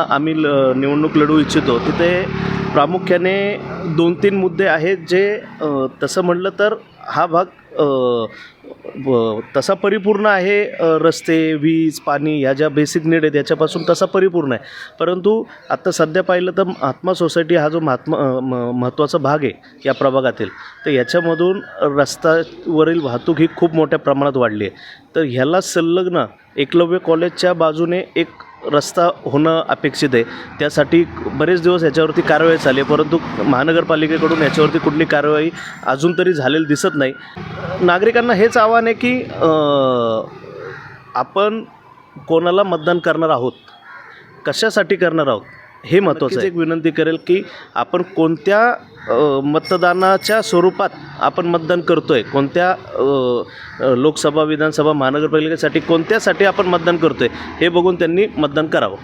आम्ही निवडणूक लढवू इच्छितो तिथे प्रामुख्याने 2-3 मुद्दे आहेत जे तसं म्हटलं तर हा भाग तसा परिपूर्ण आहे. रस्ते, वीज, पाणी ह्या ज्या बेसिक नीड आहेत याच्यापासून तसा परिपूर्ण आहे. परंतु आत्ता सध्या पाहिलं तर महात्मा सोसायटी हा जो महत्त्वाचा भाग आहे या प्रभागातील, तर याच्यामधून रस्त्यावरील वाहतूक ही खूप मोठ्या प्रमाणात वाढली आहे. तर ह्याला संलग्न एकलव्य कॉलेजच्या बाजूने एक रस्ता होणं अपेक्षित आहे. त्यासाठी बरेच दिवस याच्यावरती कारवाई झाली आहे, परंतु महानगरपालिकेकडून याच्यावरती कुठली कारवाई अजून तरी झालेली दिसत नाही. नागरिकांना हेच आव्हान आहे की आपण कोणाला मतदान करणार आहोत, कशासाठी करणार आहोत हे महत्त्वाचं आहे. एक विनंती करेल की आपण कोणत्या मतदानाच्या स्वरूपात आपण मतदान करतो आहे, कोणत्या लोकसभा, विधानसभा, महानगरपालिकेसाठी कोणत्यासाठी आपण मतदान करतो आहे हे बघून त्यांनी मतदान करावं.